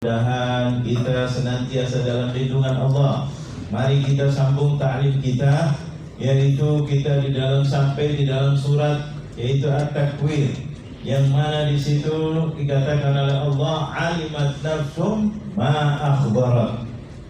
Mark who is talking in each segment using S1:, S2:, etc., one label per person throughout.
S1: Mudah-mudahan kita senantiasa dalam lindungan Allah. Mari kita sambung ta'lim kita, yaitu kita sampai di dalam surat yaitu At-Takwir, yang mana di situ dikatakan oleh Allah, alimat nafsum ma akhbarat.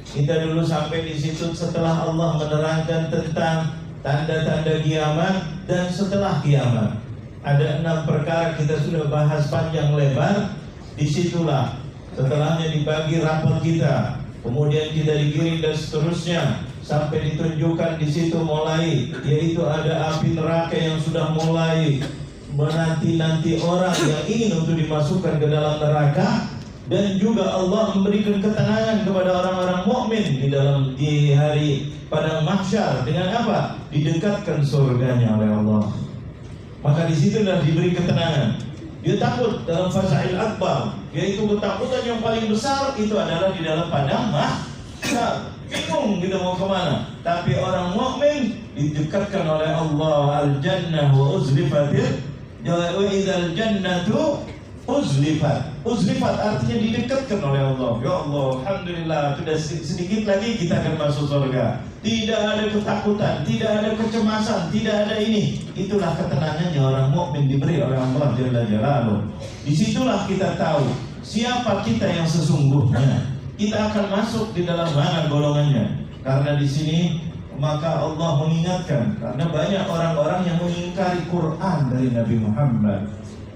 S1: Kita dulu sampai di situ setelah Allah menerangkan tentang tanda-tanda kiamat dan setelah kiamat. Ada 6 perkara kita sudah bahas panjang lebar. Disitulah setelahnya dibagi rapot kita, kemudian kita digiring dan seterusnya sampai ditunjukkan di situ mulai, yaitu ada api neraka yang sudah mulai menanti-nanti orang yang ingin untuk dimasukkan ke dalam neraka, dan juga Allah memberikan ketenangan kepada orang-orang mukmin di hari padang mahsyar dengan apa? Didekatkan surganya oleh Allah. Maka di situlah diberi ketenangan. Dia takut dalam fasail akbar, yaitu ketakutan yang paling besar itu adalah di dalam padang mahsyar. Bingung kita mau kemana. Tapi orang mukmin didekatkan oleh Allah. Al-jannah wa uzlifatil wa idzal jannatu uzlifat. Uzlifat artinya didekatkan oleh Allah. Ya Allah, alhamdulillah, sudah sedikit lagi kita akan masuk surga. Tidak ada ketakutan, tidak ada kecemasan, tidak ada ini. Itulah ketenangannya orang mukmin diberi oleh Allah Jalla Jalaluhu. Disitulah kita tahu siapa kita yang sesungguhnya. Kita akan masuk di dalam mana golongannya. Karena di sini maka Allah mengingatkan, karena banyak orang-orang yang mengingkari Quran dari Nabi Muhammad,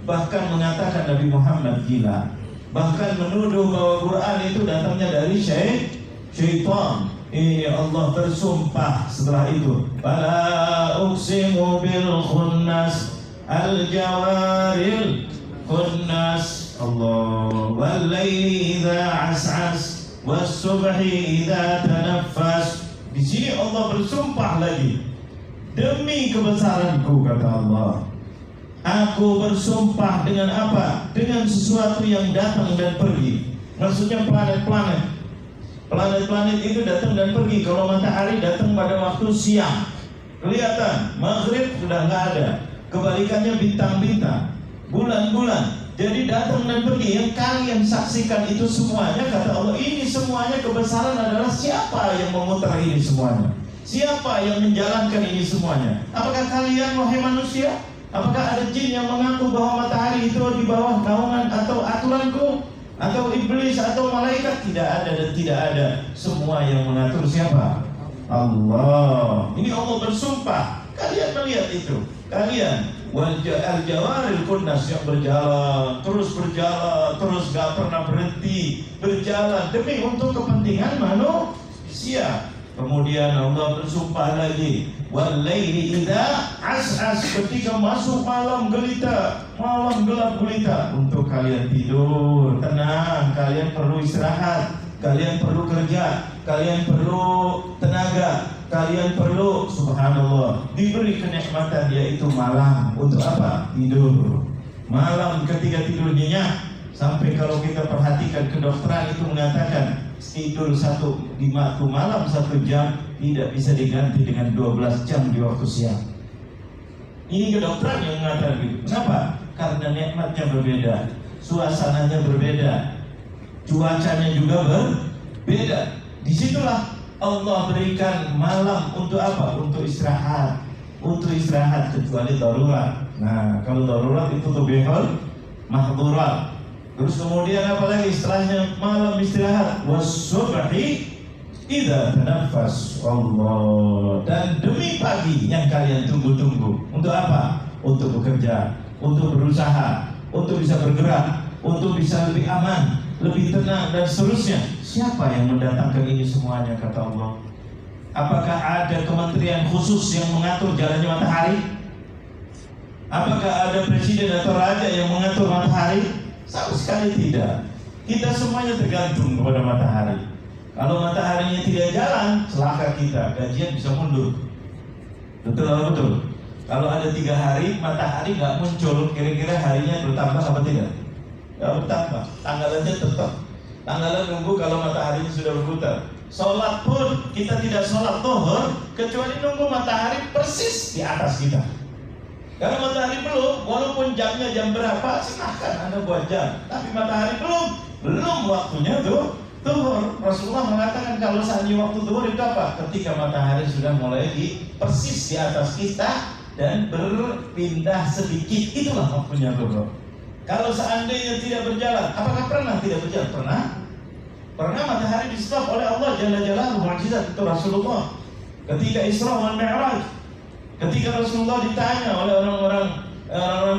S1: bahkan mengatakan Nabi Muhammad gila, bahkan menuduh bahwa Quran itu datangnya dari syaitan. Ini Allah bersumpah setelah itu, fala uqsimu bil khunnas al jawaril khunnas, Allah wal laili idza as'as was subhi idza tanaffas. Di sini Allah bersumpah lagi, demi kebesaranku, kata Allah, aku bersumpah dengan apa? Dengan sesuatu yang datang dan pergi. Maksudnya planet-planet. Planet-planet itu datang dan pergi. Kalau matahari datang pada waktu siang, kelihatan. Maghrib sudah nggak ada. Kebalikannya bintang-bintang, bulan-bulan. Jadi datang dan pergi. Yang kalian saksikan itu semuanya, kata Allah, ini semuanya kebesaran adalah siapa yang memutar ini semuanya? Siapa yang menjalankan ini semuanya? Apakah kalian, wahai manusia? Apakah ada jin yang mengaku bahwa matahari itu di bawah naungan atau aturanku? Atau iblis atau malaikat? Tidak ada dan tidak ada. Semua yang mengatur siapa? Allah. Ini Allah bersumpah. Kalian melihat itu. Kalian al-jawaril kunnas yang berjalan, terus gak pernah berhenti berjalan demi untuk kepentingan manusia. Kemudian Allah bersumpah lagi, wal laili idza as'as, ketika masuk malam gelita, malam gelap gulita, untuk kalian tidur tenang, kalian perlu istirahat, kalian perlu kerja, kalian perlu tenaga, kalian perlu, subhanallah, diberi kenikmatan yaitu malam. Untuk apa? Tidur. Malam ketika tidur nyenyak, sampai kalau kita perhatikan kedokteran itu mengatakan tidur di waktu malam 1 jam tidak bisa diganti dengan 12 jam di waktu siang. Ini kedokteran yang mengatakan gitu. Kenapa? Karena nikmatnya berbeda, suasananya berbeda, cuacanya juga berbeda. Disitulah Allah berikan malam untuk apa? Untuk istirahat. Untuk istirahat kecuali darurat. Nah, kalau darurat itu tubihul mahdurat. Terus kemudian apa lagi setelahnya malam istirahat? Was-subhi idza tanaffas, Allah. Dan demi pagi yang kalian tunggu-tunggu. Untuk apa? Untuk bekerja, untuk berusaha, untuk bisa bergerak, untuk bisa lebih aman, lebih tenang dan seterusnya. Siapa yang mendatangkan ini semuanya, kata Allah? Apakah ada kementerian khusus yang mengatur jalannya matahari? Apakah ada presiden atau raja yang mengatur matahari? Sama sekali tidak. Kita semuanya tergantung kepada matahari. Kalau mataharinya tidak jalan, celaka kita, gajian bisa mundur. Betul atau betul? Kalau ada 3 hari matahari nggak muncul, kira-kira harinya bertambah apa tidak? Ya bertambah. Tanggalannya tetap. Tanggalan nunggu kalau mataharinya sudah berputar. Sholat pun kita tidak sholat zuhur kecuali nunggu matahari persis di atas kita. Karena matahari belum, walaupun jamnya jam berapa, silahkan Anda buat jam. Tapi matahari belum, belum waktunya tuh zuhur. Rasulullah mengatakan kalau seandainya waktu zuhur itu apa? Ketika matahari sudah mulai persis di atas kita dan berpindah sedikit, itulah waktunya zuhur. Kalau seandainya tidak berjalan, apakah pernah tidak berjalan? Pernah. Pernah matahari di stop oleh Allah Jalla Jalaluhu, mukjizat itu Rasulullah. Ketika Isra wal Mi'raj, ketika Rasulullah ditanya oleh orang-orang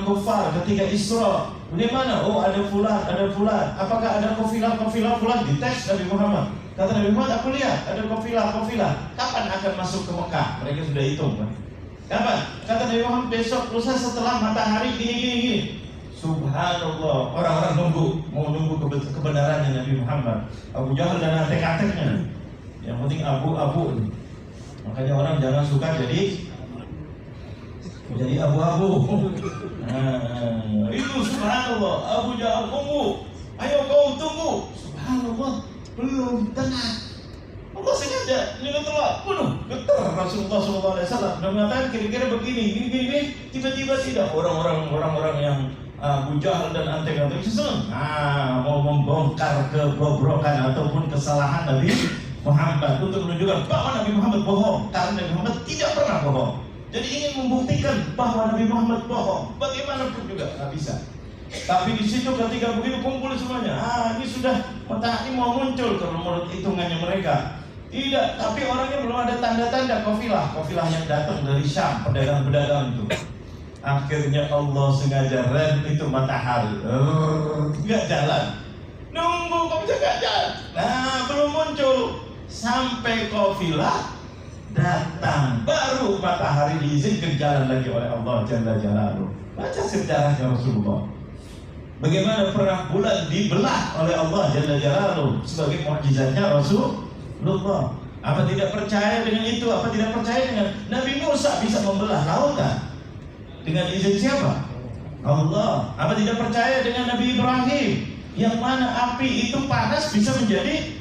S1: kufar ketika Isra, bagaimana? Oh, ada fulan, apakah ada kafilah fulan? Dites Nabi Muhammad. Kata Nabi Muhammad, aku lihat ada kafilah. Kapan akan masuk ke Mekah? Mereka sudah hitung kan? Kapan? Kata Nabi Muhammad, besok lusa setelah matahari gini. Subhanallah, orang-orang mau nunggu kebenarannya Nabi Muhammad. Abu Jahal dan antek-anteknya, yang penting abu-abu. Makanya orang jangan suka jadi abu-abu. Nah, itu subhanallah, Abu Jahal tunggu. Ayo kau tunggu. Subhanallah, belum tenang. Allah sengaja telah bunuh. Getar Rasulullah SAW dan mengatakan kira-kira begini, tiba-tiba tidak. Orang-orang yang Abu Jahal dan antek-antek senang. Mau membongkar kebobrokan ataupun kesalahan Nabi Muhammad untuk menunjukkan bahwa Nabi Muhammad bohong, karena Nabi Muhammad tidak pernah bohong. Jadi ingin membuktikan bahwa Nabi Muhammad bohong, bagaimanapun juga nggak bisa. Tapi di situ ketika begitu kumpul semuanya, ini sudah matahari mau muncul kalau menurut hitungannya mereka. Tidak, tapi orangnya belum ada tanda-tanda kafilah yang datang dari Syam, pedagang-pedagang itu. Akhirnya Allah sengaja rem itu matahari, nggak jalan. Nunggu kok bisa nggak jalan. Nah, belum muncul sampai kafilah datang, baru matahari diizinkan jalan lagi oleh Allah Jalla Jalaluhu. Baca sejarahnya Rasulullah. Bagaimana perang bulan dibelah oleh Allah Jalla Jalaluhu sebagai mukjizatnya Rasulullah. Apa tidak percaya dengan itu? Apa tidak percaya dengan Nabi Musa bisa membelah lautan? Dengan izin siapa? Allah. Apa tidak percaya dengan Nabi Ibrahim yang mana api itu panas bisa menjadi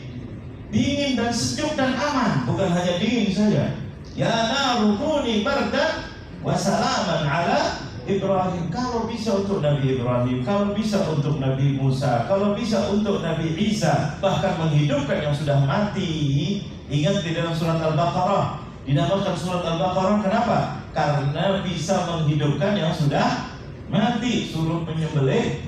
S1: dingin dan sejuk dan aman, bukan hanya dingin saja. Ya naru kuni bardan wa salaman ala Ibrahim. Kalau bisa untuk Nabi Ibrahim, kalau bisa untuk Nabi Musa, kalau bisa untuk Nabi Isa, bahkan menghidupkan yang sudah mati. Ingat di dalam surat Al-Baqarah, dinamakan surat Al-Baqarah kenapa? Karena bisa menghidupkan yang sudah mati. Suruh menyembelih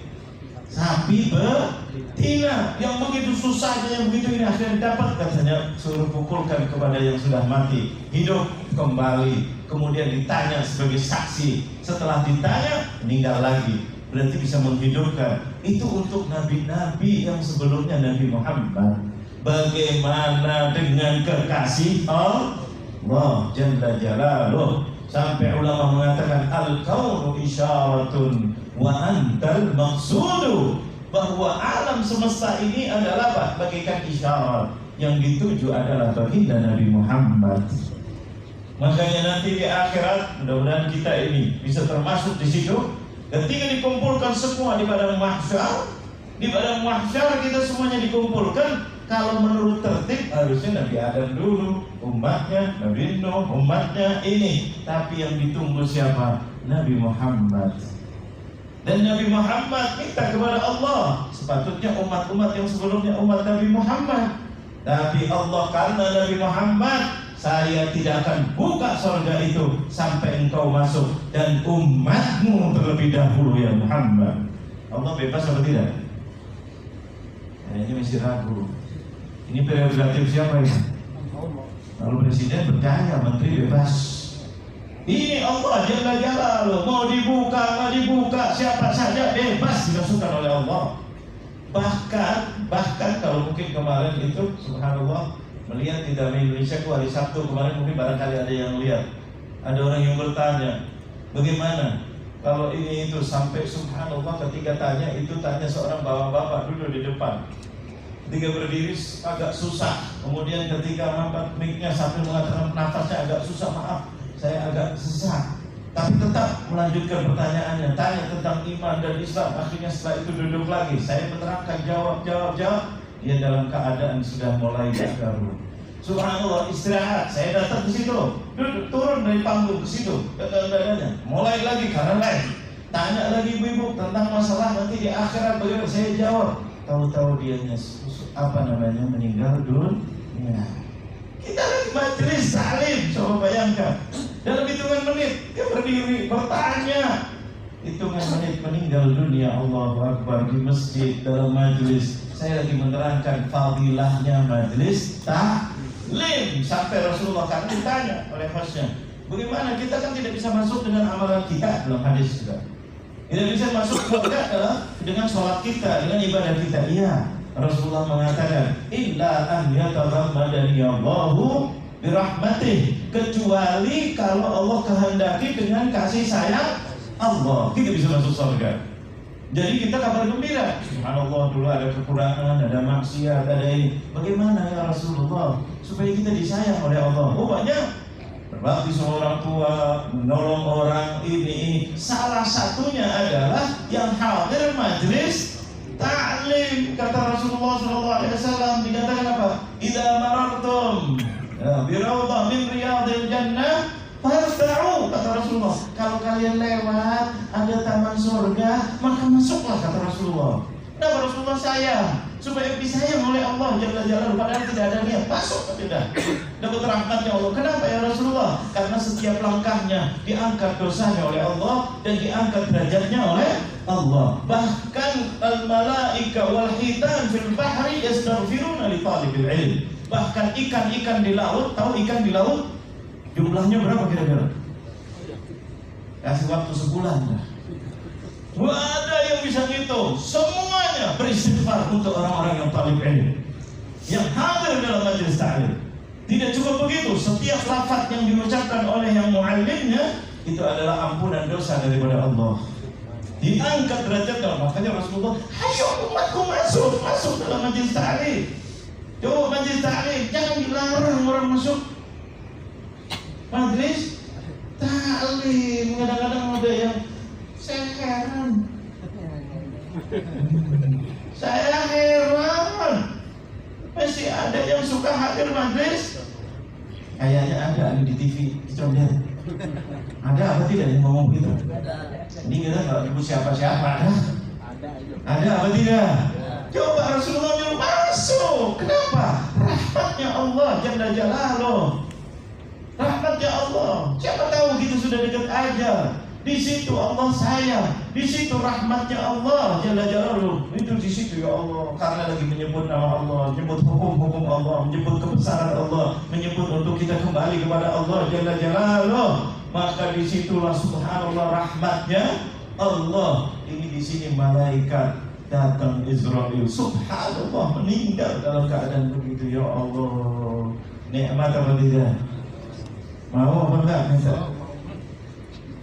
S1: sapi betina yang begitu susahnya, yang begitu ini akhirnya dapat, katanya suruh pukulkan kepada yang sudah mati, hidup kembali. Kemudian ditanya sebagai saksi, setelah ditanya meninggal lagi, berarti bisa menghidupkan. Itu untuk nabi-nabi yang sebelumnya Nabi Muhammad. Bagaimana dengan kekasih Allah Jalla Jalaluhu? Sampai ulama mengatakan al-kaunu isyaratun wa antal maqsudu, bahwa alam semesta ini adalah apa? Bagaikan isyarat, yang dituju adalah baginda Nabi Muhammad. Makanya nanti di akhirat mudah-mudahan kita ini bisa termasuk di situ. Ketika dikumpulkan semua di padang mahsyar, kita semuanya dikumpulkan. Kalau menurut tertib harusnya Nabi Adam dulu, umatnya, Nabi Nuh, umatnya ini. Tapi yang ditunggu siapa? Nabi Muhammad. Dan Nabi Muhammad minta kepada Allah, sepatutnya umat-umat yang sebelumnya umat Nabi Muhammad. Tapi Allah, karena Nabi Muhammad, saya tidak akan buka surga itu sampai engkau masuk dan umatmu terlebih dahulu ya Muhammad. Allah bebas atau tidak? Ini masih ragu. Ini prerogatif siapa ya? Kalau presiden percaya, menteri bebas. Ini Allah Jalla Jalaluhu, mau dibuka, nggak dibuka, siapa saja bebas dimasukkan oleh Allah. Bahkan kalau mungkin kemarin itu, subhanallah, melihat di dalam Indonesia hari Sabtu kemarin, mungkin barangkali ada yang lihat. Ada orang yang bertanya, bagaimana kalau ini itu sampai subhanallah ketika tanya seorang bapak-bapak duduk di depan. Ketika berdiri agak susah, kemudian ketika mengangkat mic-nya sambil mengatakan nafasnya agak susah, maaf saya agak sesak, tapi tetap melanjutkan pertanyaannya, tanya tentang iman dan Islam. Akhirnya setelah itu duduk lagi, saya menerangkan, jawab, dia dalam keadaan sudah mulai gagal. Subhanallah, istirahat, saya datang ke situ, duduk, turun dari panggung ke situ, gagal-gagalnya, mulai lagi karena lain. Tanya lagi ibu-ibu tentang masalah nanti di akhirat bagaimana, saya jawab. tahu-tahu dia meninggal dunia. Kita lagi majelis salim, coba bayangkan. Dalam hitungan menit dia berdiri bertanya. Hitungan menit meninggal dunia. Allahu Akbar, di masjid dalam majelis. Saya lagi menerangkan fadilahnya majelis taklim sampai Rasulullah kan ditanya oleh hostnya, bagaimana kita kan tidak bisa masuk dengan amalan kita dalam hadis juga. Tidak bisa masuk surga adalah dengan sholat kita, dengan ibadah kita. Iya, Rasulullah mengatakan, illa an yataghammadani Allahu birahmatih, kecuali kalau Allah kehendaki dengan kasih sayang Allah, kita bisa masuk surga. Jadi kita kabar gembira. Subhanallah, dulu ada kekurangan, ada maksiat, ada ini. Bagaimana ya Rasulullah supaya kita disayang oleh Allah? Oh banyak. Berbakti sama orang tua, menolong orang ini. Salah satunya adalah yang hadir majelis taklim. Kata Rasulullah SAW, dikatakan apa? Idza marartum bi raudhah min riyadil jannah farta'u, kata Rasulullah. Kalau kalian lewat ada taman surga, maka masuklah, kata Rasulullah. Kenapa Rasulullah sayang? Supaya disayang oleh Allah Jalla Jalaluhu, padahal tidak ada niat. Masuk tidak? Dapat rahmatnya Allah. Kenapa ya Rasulullah? Karena setiap langkahnya diangkat dosanya oleh Allah dan diangkat derajatnya oleh Allah. Bahkan al-malaika wal hitan fil bahri yastaghfiruna li talibil ilm. Bahkan ikan-ikan di laut, tahu ikan di laut? Jumlahnya berapa kira-kira? Kasih waktu sebulan dah. Wah, ada yang bisa ngitung. Semuanya beristighfar untuk orang-orang yang talib ilmu, yang hadir dalam majelis taklim. Tidak cukup begitu, setiap lafaz yang diucapkan oleh yang muallimnya itu adalah ampunan dosa daripada Allah. Diangkat derajatnya. Makanya Rasulullah, ayo umatku masuk dalam majelis taklim. Coba majelis taklim, jangan dilarang orang masuk majelis taklim. Kadang-kadang ada yang saya heran masih ada yang suka hadir majelis. Kayaknya ada di TV, coba lihat. Ada apa tidak yang ngomong begitu? Ini kita nggak nyebut siapa-siapa. Ada apa tidak? Coba Rasulullah nyuruh masuk. Kenapa? Rahmatnya Allah Jalla Jalaluhu. Rahmatnya Allah. Siapa tahu kita sudah dekat aja. Di situ Allah sayang, di situ rahmatnya Allah Jalla Jalaluhu. Itu di situ ya Allah, karena lagi menyebut nama Allah, menyebut hukum-hukum Allah, menyebut kebesaran Allah, menyebut untuk kita kembali kepada Allah Jalla Jalaluhu. Maka di situlah subhanallah rahmatnya Allah. Ini di sini malaikat datang Israel, subhanallah meninggal dalam keadaan begitu ya Allah. Nikmat apa tidak? Mau apa enggak minta?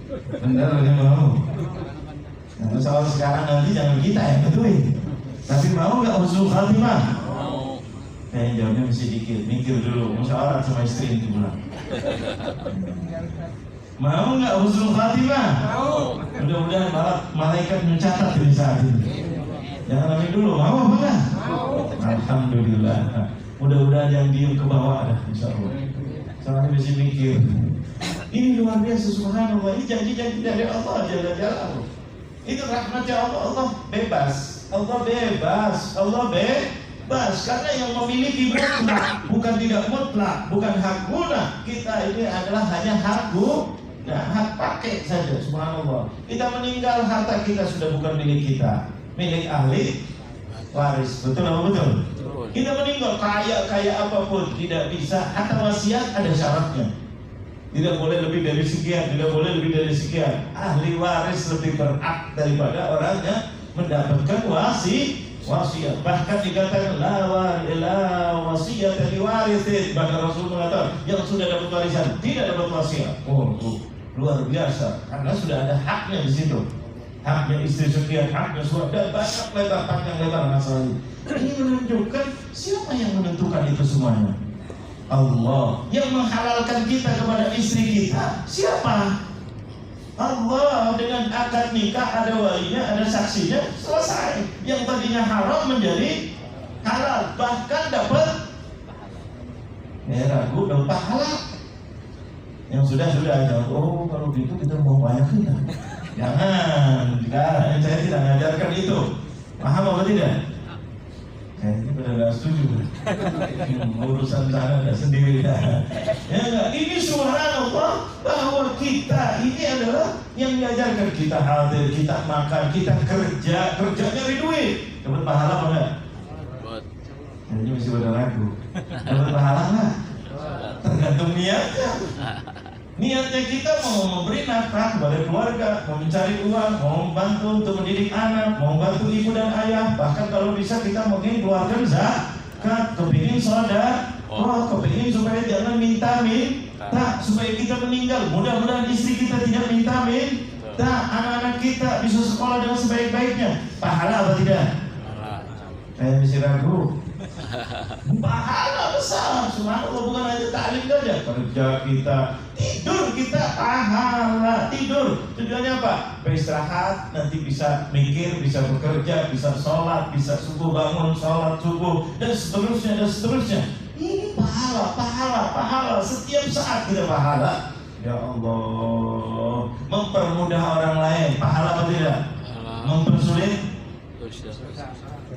S1: Benar dia mau. Nah, soal sekarang nanti jangan kita yang ketuin. Tapi mau nggak husnul khatimah? Mau. Kayaknya jawabnya mesti dikit, mikir dulu. Musyawarah sama istri itu pulang. Mau nggak husnul khatimah? Mau. Mudah-mudahan malaikat mencatat di saat ini. Jangan amin dulu. Mau apa enggak? Mau. Alhamdulillah. Mudah-mudahan yang diem ke bawah dah, insyaallah. Soalnya mesti mikir. Ini luar biasa subhanallah. Ini janji-janji dari Allah Jalla Jalaluhu. Itu rahmatnya Allah. Allah bebas. Allah bebas. Allah bebas. Karena yang memiliki mutlak, bukan tidak mutlak, bukan hak guna. Kita ini adalah hanya hak guna, hak pakai saja. Subhanallah. Kita meninggal, harta kita sudah bukan milik kita, milik ahli waris. Betul apa betul? Kita meninggal kaya apapun tidak bisa. Hatta wasiat ada syaratnya. Tidak boleh lebih dari sekian, tidak boleh lebih dari sekian. Ahli waris lebih berhak daripada orang yang mendapatkan wasiat. Bahkan dikatakan la wasiyat li warithin. Bahkan Rasul mengatakan yang sudah dapat warisan tidak dapat wasiat. Oh, luar biasa. Karena sudah ada haknya di situ. Haknya istri sekian, haknya suami, dan banyak lebar panjang lebar masalah ini. Ini menunjukkan siapa yang menentukan itu semuanya. Allah. Yang menghalalkan kita kepada istri kita siapa? Allah. Dengan akad nikah ada walinya, ada saksinya, selesai. Yang tadinya haram menjadi halal, bahkan dapat ragu dapat pahala. Yang sudah ada. Oh, kalau gitu kita mau banyakin lah. Jangan. Saya tidak mengajarkan itu. Paham apa tidak? udah nggak setuju. Urusan sana nggak sendiri dah. Ya enggak? Ini subhanallah bahwa kita ini adalah yang diajarkan. Kita hadir, kita makan, kita kerja nyari duit. Dapat pahala apa enggak? Ini masih pada ragu. Dapat pahala enggak? Tergantung niatnya. Niatnya kita mau memberi nafkah kepada keluarga, mau mencari uang, mau membantu untuk mendidik anak, mau membantu ibu dan ayah. Bahkan kalau bisa kita mungkin keluarkan zakat, kepingin sedekah, kepingin supaya jangan minta supaya kita meninggal. Mudah-mudahan istri kita tidak minta anak-anak kita bisa sekolah dengan sebaik-baiknya. Pahala apa tidak? Saya masih ragu. Pahala besar, subhanallah, bukan aja taklim saja. Kerja kita, tidur kita pahala. Tidur tujuannya apa? Beristirahat, nanti bisa mikir, bisa bekerja, bisa sholat, bisa subuh bangun, sholat subuh, dan seterusnya. Ini pahala. Setiap saat kita pahala. Ya Allah, mempermudah orang lain, pahala apa tidak? Mempersulit?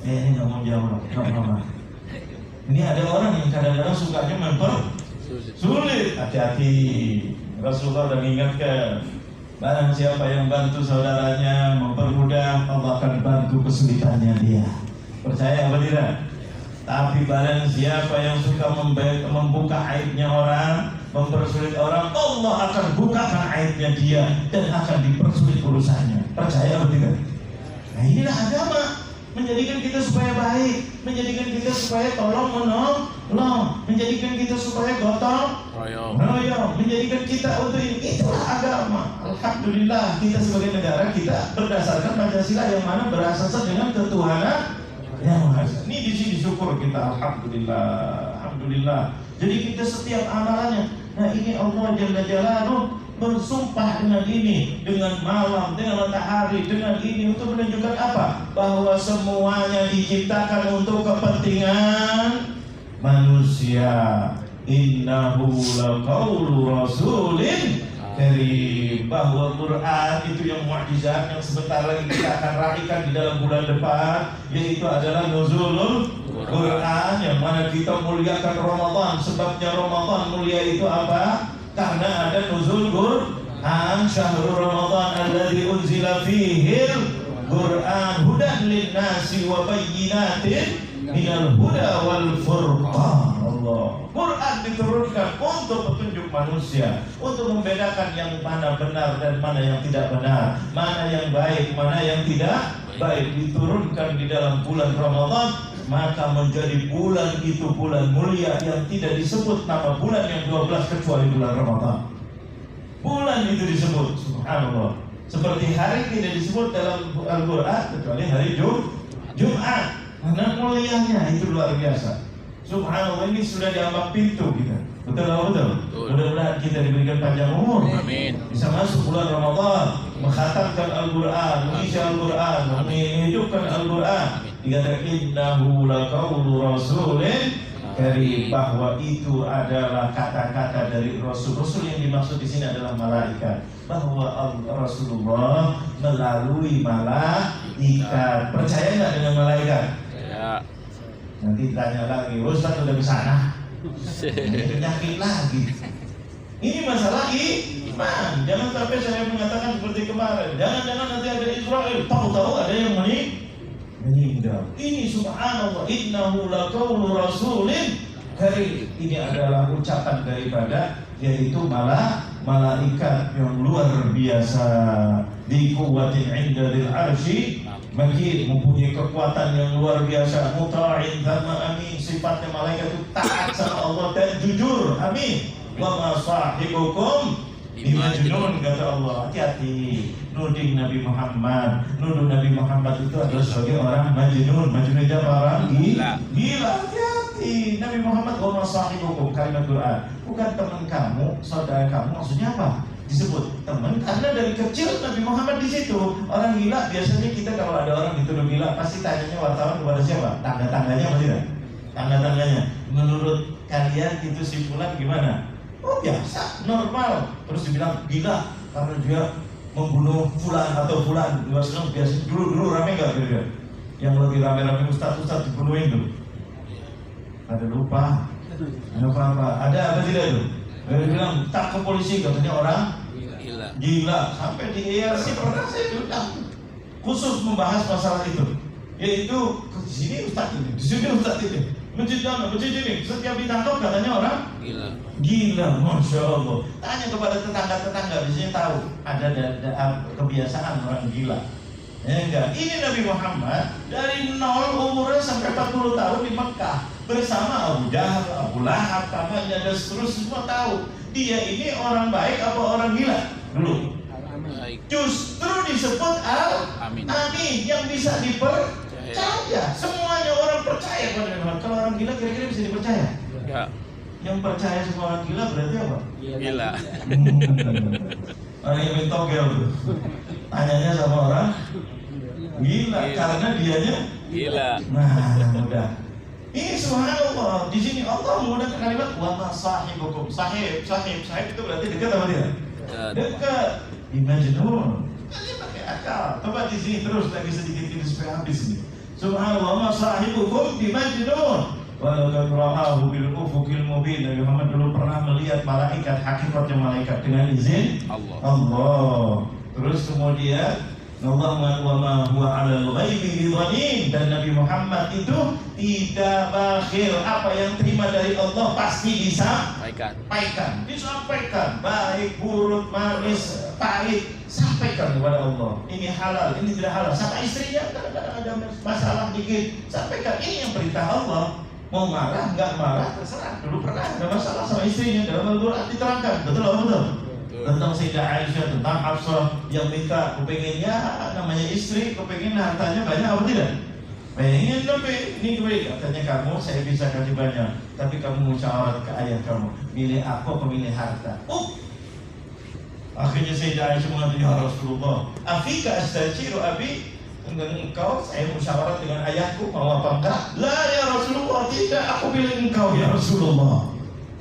S1: Ini nggak mau jawab, Ini ada orang yang kadang-kadang sukanya mempersulit. Hati-hati. Rasulullah sudah mengingatkan, barang siapa yang bantu saudaranya mempermudah, Allah akan bantu kesulitannya dia. Percaya apa tidak? Tapi barang siapa yang suka membuka aibnya orang, mempersulit orang, Allah akan bukakan aibnya dia dan akan dipersulit urusannya. Percaya apa tidak? Nah, inilah agama. Menjadikan kita supaya baik, menjadikan kita supaya tolong menolong, menjadikan kita supaya gotong royong, menjadikan kita untuk ini. Itulah agama. Alhamdulillah kita sebagai negara kita berdasarkan Pancasila yang mana berasaskan dengan ketuhanan yang Maha Esa. Ini di sini syukur kita, alhamdulillah. Jadi kita setiap amalannya. Nah ini Allah Jalla Jalaluhu bersumpah dengan ini, dengan malam, dengan matahari, dengan ini untuk menunjukkan apa? Bahwa semuanya diciptakan untuk kepentingan manusia. Innahu laqaulu rasulin karim. Bahwa Quran itu yang mukjizat yang sebentar lagi kita akan raihkan di dalam bulan depan, yaitu adalah nuzulul Quran, yang mana kita muliakan Ramadan. Sebabnya Ramadan mulia itu apa? Karena ada nuzul Quran. Syahrul Ramadan alladzi unzila fihil Quran hudan linnasi wa bayyinatin minal huda wal furqan. Allah. Quran diturunkan untuk petunjuk manusia, untuk membedakan yang mana benar dan mana yang tidak benar, mana yang baik, mana yang tidak baik. Diturunkan di dalam bulan Ramadan, maka menjadi bulan itu bulan mulia yang tidak disebut nama bulan yang 12 kecuali bulan Ramadan. Bulan itu disebut, subhanallah. Seperti hari tidak disebut dalam Al-Quran kecuali hari Jumat. Karena mulianya itu luar biasa. Subhanallah, ini sudah diambang pintu kita. Betul. Mudah-mudahan kita diberikan panjang umur.
S2: Amin.
S1: Bisa masuk bulan Ramadan, mengkhatamkan Al-Quran, mengisi Al-Quran, menghidupkan Al-Quran. Dikatakan innahu laqaulu rasulin karim, bahwa itu adalah kata-kata dari Rasul. Yang dimaksud di sini adalah malaikat. Bahwa Rasulullah melalui malaikat. Percaya nggak dengan malaikat?
S2: Ya.
S1: Nanti tanya lagi, Ustaz udah ke sana? Penyakit lagi. Ini masalah iman. Jangan sampai saya mengatakan seperti kemarin. Jangan-jangan nanti ada Israel. Tahu-tahu ada yang meninggal. Ini subhanallah, innahu laqaulu rasulin karim. Ini adalah ucapan daripada yaitu malaikat yang luar biasa. Di quwwatin 'inda dzil arsy makin, mempunyai kekuatan yang luar biasa. Muta'in tsama amin. Sifatnya malaikat itu taat sama Allah dan jujur. Amin. Wa ma sahibukum bimajnun, kata Allah. Hati-hati nuding Nabi Muhammad. Nuduh Nabi Muhammad itu adalah sebagai orang majnun. Majnun itu orang gila. Hati-hati. Nabi Muhammad wa ma sahibukum, kalimat Quran. Bukan teman kamu, saudara kamu. Maksudnya apa? Disebut teman karena dari kecil Nabi Muhammad di situ. Orang gila biasanya kita kalau ada orang dituduh gila pasti tanyanya wartawan kepada siapa? Tanda-tandanya apa tidak? Tanda-tandanya. Menurut kalian itu si fulan gimana? Oh biasa, normal. Terus dibilang gila karena dia membunuh fulan atau fulan. Biasa dulu rame nggak gitu? Yang lebih rame-rame ustaz dibunuhin tuh. Pada lupa. Apa? Ada apa tidak itu? Dia bilang tak ke polisi, katanya orang gila. Sampai di IRC pernah saya diundang khusus membahas masalah itu. Yaitu di sini Ustaz ini, di sini Ustaz ini, masjid ini, setiap ditangkap katanya orang gila, masya Allah. Tanya kepada tetangga-tetangga, biasanya tahu ada kebiasaan orang gila. Ya enggak, ini Nabi Muhammad dari 0 umurnya sampai 40 tahun di Mekah bersama Abu Jahal, Abu Lahab, pamannya dan seterusnya, semua tahu dia ini orang baik apa orang gila dulu. Justru disebut Al-Amin, yang bisa dipercaya. Semuanya orang percaya pada Nabi Muhammad. Kalau orang gila kira-kira bisa dipercaya? Ya. Yang percaya semua orang gila berarti apa? Gila. Orang yang mentogel tuh. Tanyanya sama orang gila. Karena dianya gila. Nah, udah. Ini subhanallah, di sini Allah menggunakan kalimat wa ma sahibukum. Sahib itu berarti dekat apa tidak? Dekat. Imajnun. Kalian pakai akal. Coba di sini terus lagi sedikit ini supaya habis ini. Subhanallah, ma sahibukum bimajnun. Walaupun ra'ahu bil ufuqil mubin. Nabi Muhammad dulu pernah melihat malaikat, hakikatnya malaikat dengan izin Allah. Terus kemudian Allah mengatakan huwa 'alal ghaibi bidhanin, dan Nabi Muhammad itu tidak bakhil. Apa yang terima dari Allah pasti disampaikan. Disampaikan, baik, buruk, manis, pahit, sampaikan kepada Allah. Ini halal, ini tidak halal. Sama istrinya kadang-kadang ada masalah dikit, sampaikan. Ini yang perintah Allah. Mau marah, nggak marah, terserah. Dulu pernah ada masalah sama istrinya, dalam Al-Quran diterangkan, betul atau betul? Tentang Sayyidah Aisyah, tentang Hafsah yang minta kepengennya, namanya istri, kepengen hartanya banyak apa tidak? Pengen lebih, ini lebih. Katanya kamu, saya bisa kasih banyak, tapi kamu musyawarah ke ayah kamu, milih aku, pemilih harta. Akhirnya Sayyidah Aisyah mengatakan, ya Rasulullah, afika astajiru abi, engkau, saya musyawarah dengan ayahku, mau apa enggak? Lah ya Rasulullah, tidak, aku pilih engkau ya Rasulullah.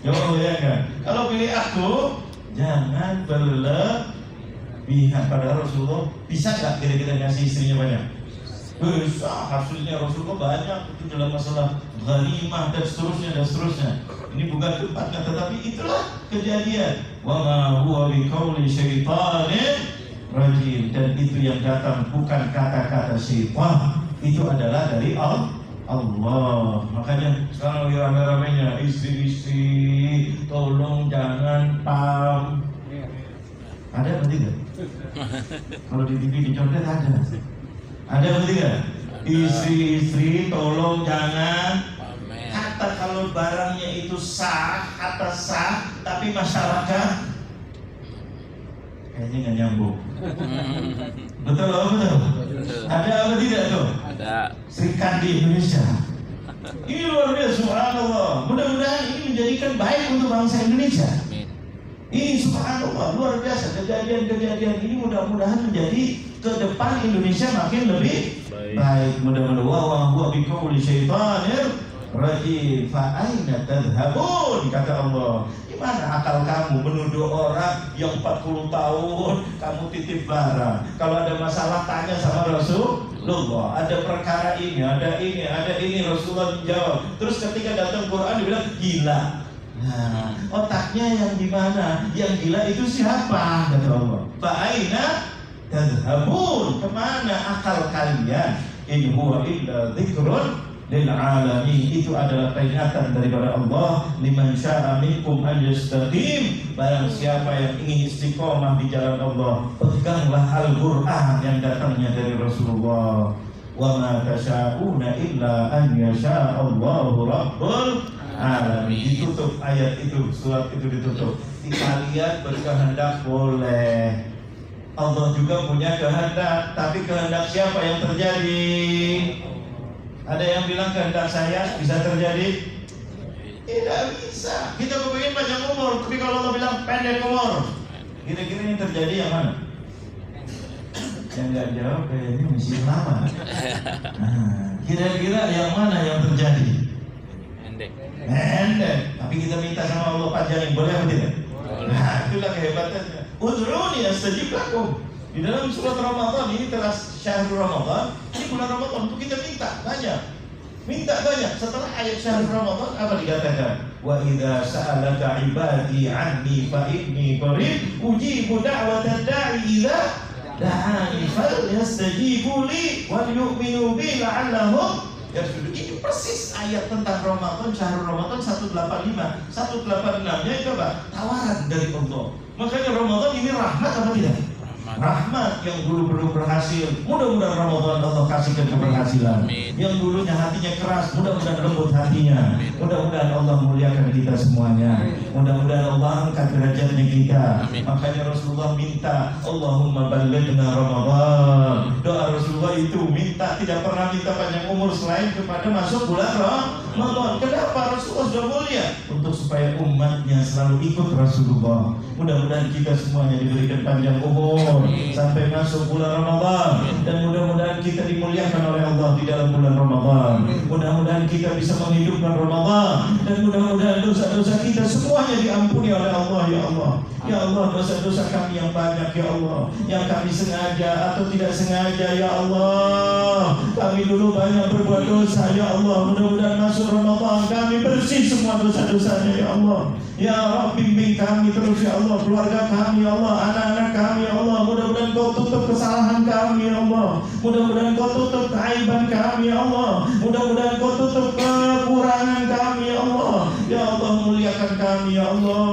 S1: Ya Allah, ya kan? Kalau pilih aku, jangan berlebihan. Pada Rasulullah, bisa nggak kira-kira ngasih istrinya banyak? Bisa, hasilnya Rasulullah banyak itu dalam masalah ghanimah dan seterusnya. Ini bukan tempatnya, tetapi itulah kejadian. Wa ma huwa biqauli syaitanin rajim, dan itu yang datang bukan kata-kata syaitan, itu adalah dari Allah. Makanya sekarang lagi rame-ramenya istri-istri, tolong jangan pam. Ada apa tidak? Kalau di TV dicontet ada. Ada apa tidak? Istri-istri tolong jangan. Kata kalau barangnya itu sah, kata sah, tapi masyarakat kayaknya nggak nyambung. Betul apa betul? Ada apa tidak tuh? Ada. Serikat di Indonesia. Ini luar biasa, subhanallah. Mudah-mudahan ini menjadikan baik untuk bangsa Indonesia. Ini subhanallah, luar biasa. Kejadian-kejadian ini mudah-mudahan menjadi ke depan Indonesia makin lebih baik. Mudah-mudahan wa huwa biqauli syaitanir rajim. Fa aina tadhhabun, kata Allah. Mana akal kamu menuduh orang yang 40 tahun kamu titip barang? Kalau ada masalah tanya sama Rasulullah. Ada perkara ini, ada ini, Rasulullah menjawab. Terus ketika datang Quran dibilang gila. Nah, otaknya yang gimana? Yang gila itu siapa? Kata Allah. Fa'aina tadhhabun, kemana akal kalian? In huwa illa dzikrun lil alamin, itu adalah peringatan daripada Allah. Liman syaa minkum an yastaqim, barang siapa yang ingin istiqomah di jalan Allah, peganglah Al-Qur'an yang datangnya dari Rasulullah. Wa ma tasyauna illa an yasha Allahu rabbul alamin. Ditutup ayat itu, surat itu ditutup. Kalian berkehendak boleh, Allah juga punya kehendak, tapi kehendak siapa yang terjadi? Ada yang bilang kehendak saya bisa terjadi? Tidak bisa. Kita kepingin panjang umur, tapi kalau Allah bilang pendek umur, kira-kira yang terjadi yang mana? Yang nggak jawab kayaknya mesti lama. Kira-kira yang mana yang terjadi? Pendek. Tapi kita minta sama Allah panjangin, boleh atau tidak? Nah, itulah kehebatannya. Ud'uni astajib lakum. Di dalam surat Ramadan ini telah syahrul Ramadan, ini bulan Ramadan, untuk kita minta banyak. minta banyak. Setelah ayat syahr Ramadan apa dikatakan? Wa idza sa'alaka ibadi anni fa inni qarib ujibu da'watad da'i idza da'ani falyastajibu li wal yu'minu bi la'allahum yarshudun. Ini persis ayat tentang Ramadan, syahrul Ramadan 185. 186-nya itu apa? Tawaran dari Allah. Makanya Ramadan ini rahmat apa tidak? Rahmat. Yang dulu belum berhasil, mudah-mudahan Ramadan Allah kasihkan keberhasilan. Yang dulunya hatinya keras, mudah-mudahan lembut hatinya. Mudah-mudahan Allah muliakan kita semuanya. Mudah-mudahan Allah angkat derajatnya kita. Makanya Rasulullah minta, Allahumma ballighna Ramadan. Doa Rasulullah itu minta, tidak pernah minta panjang umur selain kepada masuk bulan Ramadan. Kenapa? Rasulullah sudah mulia untuk supaya umatnya selalu ikut Rasulullah. Mudah-mudahan kita semuanya diberikan panjang umur sampai masuk bulan Ramadan, dan mudah-mudahan kita dimuliakan oleh Allah di dalam bulan Ramadan. Mudah-mudahan kita bisa menghidupkan Ramadan, dan mudah-mudahan dosa-dosa kita semuanya diampuni oleh Allah. Ya Allah, ya Allah, dosa-dosa kami yang banyak ya Allah, yang kami sengaja atau tidak sengaja ya Allah. Kami dulu banyak berbuat dosa ya Allah. Mudah-mudahan masuk Ramadan kami bersih semua dosa-dosanya ya Allah. Ya Rabbi, bimbing kami terus ya Allah, keluarga kami ya Allah, anak-anak kami ya Allah. Mudah-mudahan Kau tutup kesalahan kami ya Allah. Mudah-mudahan Kau tutup keaiban kami ya Allah. Mudah-mudahan Kau tutup kekurangan kami ya Allah. Ya Allah, muliakan kami ya Allah.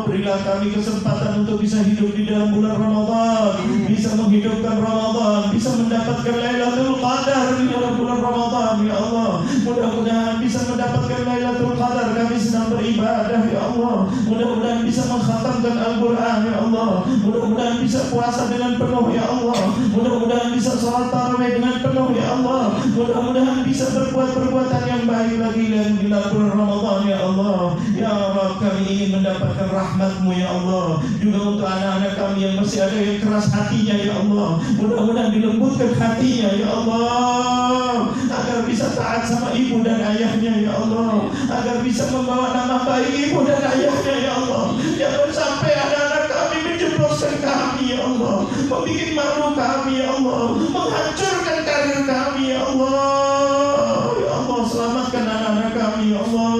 S1: Berilah kami kesempatan untuk bisa hidup di dalam bulan Ramadan, bisa menghidupkan Ramadan, bisa mendapatkan Lailatul Qadar di dalam bulan Ramadan ya Allah. Mudah-mudahan bisa mendapatkan Lailatul Qadar kami sedang beribadah ya Allah. Mudah-mudahan bisa mengkhatamkan Al-Quran ya Allah. Mudah-mudahan bisa puasa dengan penuh ya Allah. Mudah-mudahan bisa sholat tarawih dengan penuh ya Allah. Mudah-mudahan bisa berbuat perbuatan yang baik lagi di dalam bulan Ramadan ya Allah. Ya Rabb, kami ingin mendapatkan rahmat-Mu ya Allah. Juga untuk anak-anak kami yang masih ada yang keras hatinya ya Allah, mudah-mudahan dilembutkan hatinya ya Allah, agar bisa taat sama ibu dan ayahnya ya Allah, agar bisa membawa nama baik ibu dan ayahnya ya Allah. Jangan sampai anak-anak kami menjebloskan kami ya Allah, membuat malu kami ya Allah, menghancurkan karir kami ya Allah. Ya Allah, selamatkan anak-anak kami ya Allah.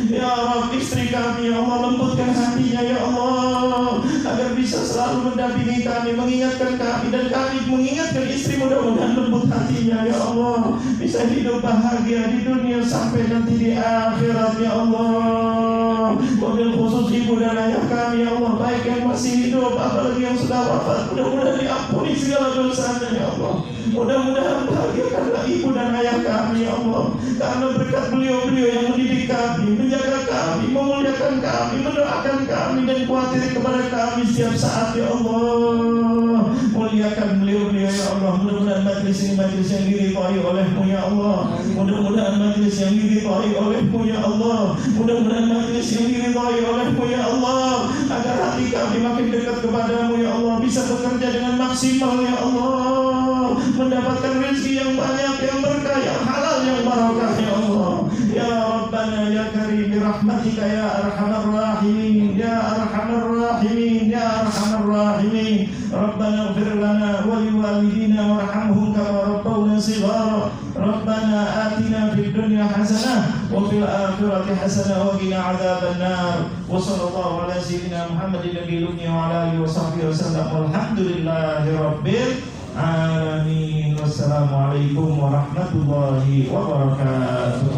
S1: Ya Rabb, istri kami ya Allah, lembutkan hatinya ya Allah, agar bisa selalu mendampingi kami, mengingatkan kami, dan kami mengingatkan istri. Mudah-mudahan lembut hatinya ya Allah, bisa hidup bahagia di dunia sampai nanti di akhirat ya Allah. Wabil khusus ibu dan ayah kami ya Allah, baik yang masih hidup apalagi yang sudah wafat, mudah-mudahan diampuni segala dosanya ya Allah. Mudah-mudahan bahagiakanlah ibu dan ayah kami ya Allah, karena berkat beliau-beliau yang mendidik kami, menjaga kami, memuliakan kami, mendoakan kami, dan khawatir kepada kami setiap saat ya Allah. Muliakan beliau-beliau ya Allah. Mudah-mudahan majlis ini majlis yang diridhai oleh-Mu ya Allah. Mudah-mudahan majlis yang diridhai oleh-Mu ya Allah. Mudah-mudahan majlis yang diridhai oleh-Mu ya Allah, agar hati kami makin dekat kepada-Mu ya Allah, bisa bekerja dengan maksimal ya Allah, mendapatkan rezeki yang banyak, yang berkah, yang halal, yang barakah ya Allah. Ya Rabbana ya Karim, birahmatika ya arhamar rahimin, ya arhamar rahimin, ya arhamar rahimin. Rabbana ighfir lana wa liwalidina warhamhum kama rabbawna shighara. Rabbana atina fid dunya hasanah wa fil akhirati hasanah wa qina adzaban nar. Wa sallallahu ala sayyidina Muhammadin nabiyil ummi wa ala alihi wa sahbihi wasallam. Walhamdulillahi rabbil alamin. Wassalamualaikum warahmatullahi wabarakatuh.